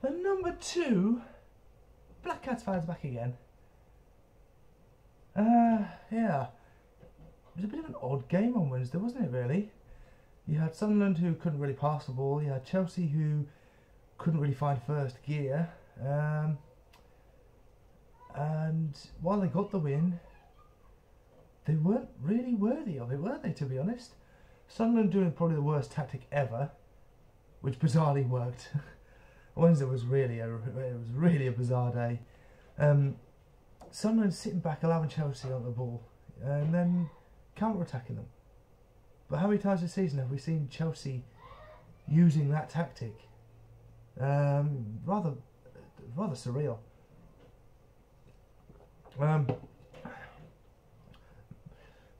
And number 2, Black Cats fans back again. Yeah. It was a bit of an odd game on Wednesday, wasn't it, really? You had Sunderland who couldn't really pass the ball. You had Chelsea who couldn't really find first gear. And while they got the win, they weren't really worthy of it, were they, to be honest? Sunderland doing probably the worst tactic ever, which bizarrely worked. Wednesday was really a bizarre day. Sunderland sitting back, allowing Chelsea on the ball, and then counter-attacking them. But how many times this season have we seen Chelsea using that tactic? Rather surreal.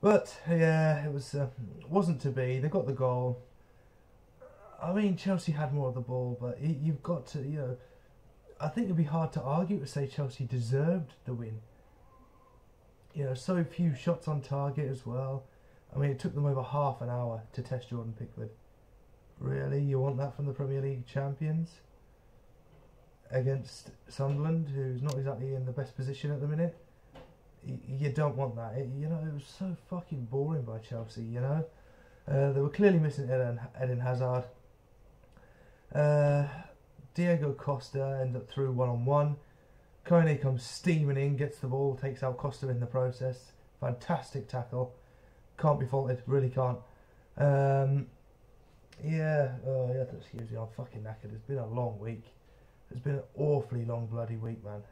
But yeah, it wasn't to be. They got the goal. I mean, Chelsea had more of the ball, but you've got to, you know, I think it'd be hard to argue to say Chelsea deserved the win. You know, so few shots on target as well. I mean, it took them over half an hour to test Jordan Pickford. Really? You want that from the Premier League champions? Against Sunderland, who's not exactly in the best position at the minute? You don't want that. You know, it was so fucking boring by Chelsea, you know? They were clearly missing Eden Hazard. Diego Costa ended up through one-on-one. Kone comes steaming in, gets the ball, takes out Costa in the process. Fantastic tackle. Can't be faulted, really can't. Yeah, oh, you have to excuse me, I'm fucking knackered. It's been a long week. It's been an awfully long bloody week, man.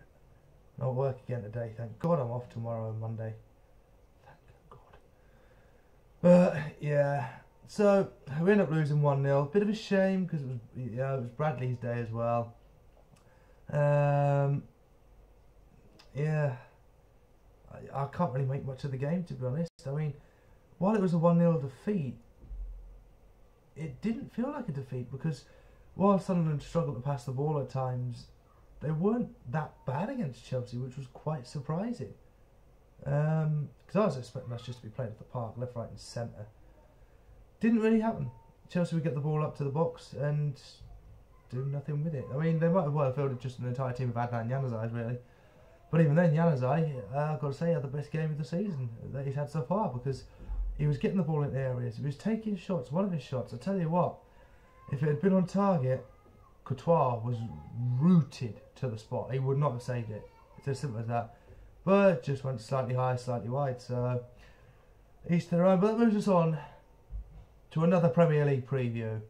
Not work again today, thank God I'm off tomorrow and Monday. Thank God. But, yeah. So, we ended up losing 1-0. Bit of a shame, because it was Bradley's day as well. Yeah. I can't really make much of the game, to be honest. I mean, while it was a 1-0 defeat, it didn't feel like a defeat, because while Sunderland struggled to pass the ball at times, they weren't that bad against Chelsea, which was quite surprising. Because I was expecting us just to be playing at the park, left, right and centre. Didn't really happen. Chelsea would get the ball up to the box and do nothing with it. I mean, they might have well fielded just an entire team of Adnan Januzaj, really. But even then, Januzaj, I've got to say, had the best game of the season that he's had so far, because he was getting the ball in areas, he was taking shots. One of his shots, I tell you what, if it had been on target, Courtois was rooted to the spot. He would not have saved it. It's as simple as that. But it just went slightly high, slightly wide. So, each to their own. But that moves us on to another Premier League preview.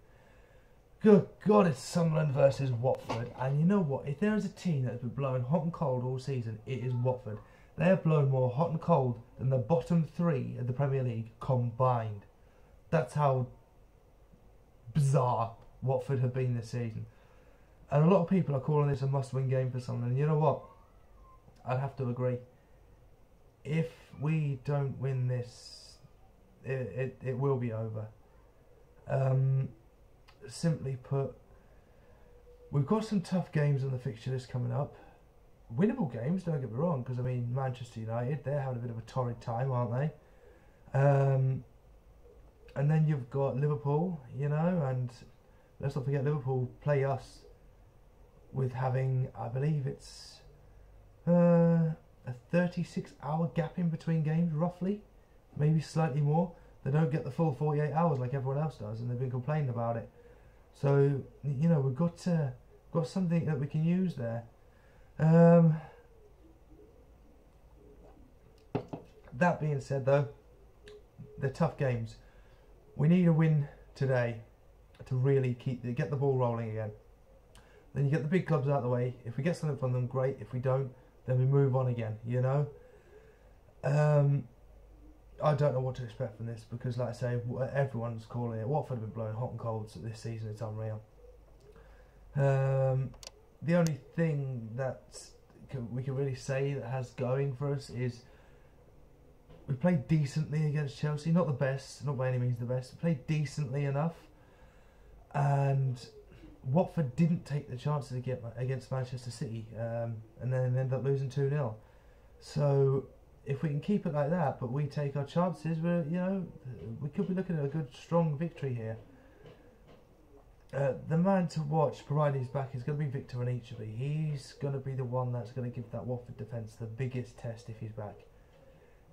Good God, it's Sunderland versus Watford. And you know what? If there is a team that has been blowing hot and cold all season, it is Watford. They have blown more hot and cold than the bottom 3 of the Premier League combined. That's how bizarre Watford have been this season. And a lot of people are calling this a must-win game for Sunderland. And you know what? I'd have to agree. If we don't win this, it will be over. Simply put, we've got some tough games on the fixture list coming up. Winnable games, don't get me wrong, because I mean, Manchester United, they're having a bit of a torrid time, aren't they? And then you've got Liverpool, you know, and let's not forget Liverpool play us with having, I believe it's a 36-hour gap in between games, roughly, maybe slightly more. They don't get the full 48 hours like everyone else does, and they've been complaining about it. So, you know, we've got something that we can use there. That being said, though, they're tough games. We need a win today to really get the ball rolling again. Then you get the big clubs out of the way. If we get something from them, great. If we don't, then we move on again, you know. I don't know what to expect from this, because like I say, everyone's calling it. Watford have been blowing hot and cold this season. It's unreal. The only thing that we can really say that has going for us is we played decently against Chelsea. Not the best, not by any means the best. We played decently enough. And Watford didn't take the chances against Manchester City, and then ended up losing 2-0. So if we can keep it like that, but we take our chances, we could be looking at a good, strong victory here. The man to watch, provided he's back, is going to be Victor Anichebe. He's going to be the one that's going to give that Watford defence the biggest test if he's back.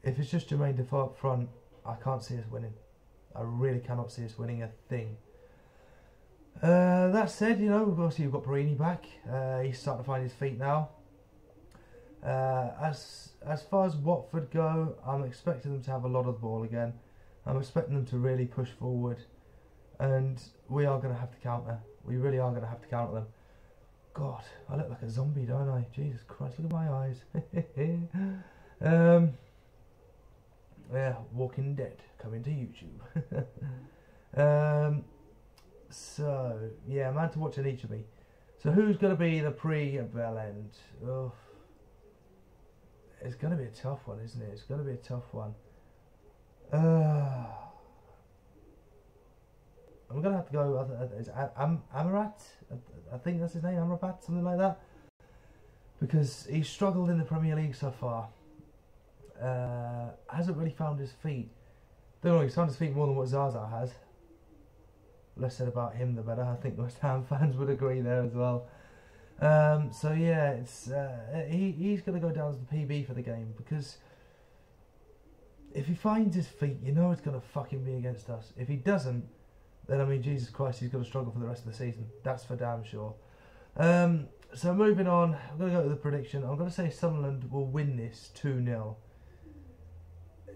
If it's just Jermaine Defoe up front, I can't see us winning. I really cannot see us winning a thing. That said, you know, obviously you've got Perini back. He's starting to find his feet now. As far as Watford go, I'm expecting them to have a lot of the ball again. I'm expecting them to really push forward. And we are going to have to counter. We really are going to have to counter them. God, I look like a zombie, don't I? Jesus Christ, look at my eyes. Yeah, Walking Dead, coming to YouTube. So, yeah, man to watch at each of me. So who's going to be the pre-Bell end? Oh, it's going to be a tough one, isn't it? It's going to be a tough one. I'm going to have to go, is Amrabat? I think that's his name, Amrabat, something like that. Because he's struggled in the Premier League so far. Hasn't really found his feet. Don't know, he's found his feet more than what Zaza has. Less said about him the better. I think West Ham fans would agree there as well. So yeah, it's he's going to go down as the PB for the game, because if he finds his feet, you know it's going to fucking be against us. If he doesn't, then I mean, Jesus Christ, he's going to struggle for the rest of the season. That's for damn sure. So moving on, I'm going to go to the prediction. I'm going to say Sunderland will win this 2-0.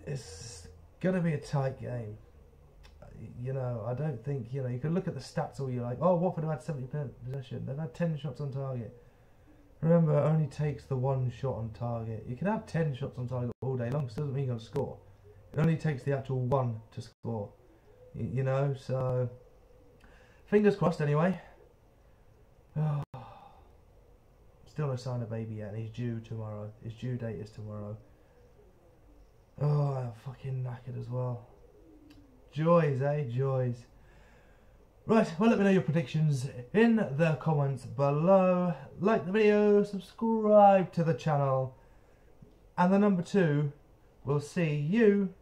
It's going to be a tight game. You know, I don't think, you know, you can look at the stats all you like. Oh, Watford have had 70% possession. They've had 10 shots on target. Remember, it only takes the one shot on target. You can have 10 shots on target all day long, still doesn't mean you're going to score. It only takes the actual one to score. You know, so fingers crossed anyway. Oh, still no sign of baby yet, and he's due tomorrow. His due date is tomorrow. Oh, I'm fucking knackered as well. Joys, eh? Joys. Right, well, let me know your predictions in the comments below. Like the video, subscribe to the channel, and the number 2 will see you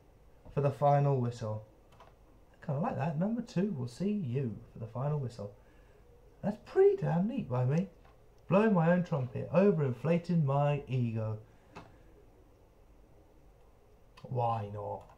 for the final whistle. I kind of like that. Number 2 will see you for the final whistle. That's pretty damn neat by me. Blowing my own trumpet, overinflating my ego. Why not?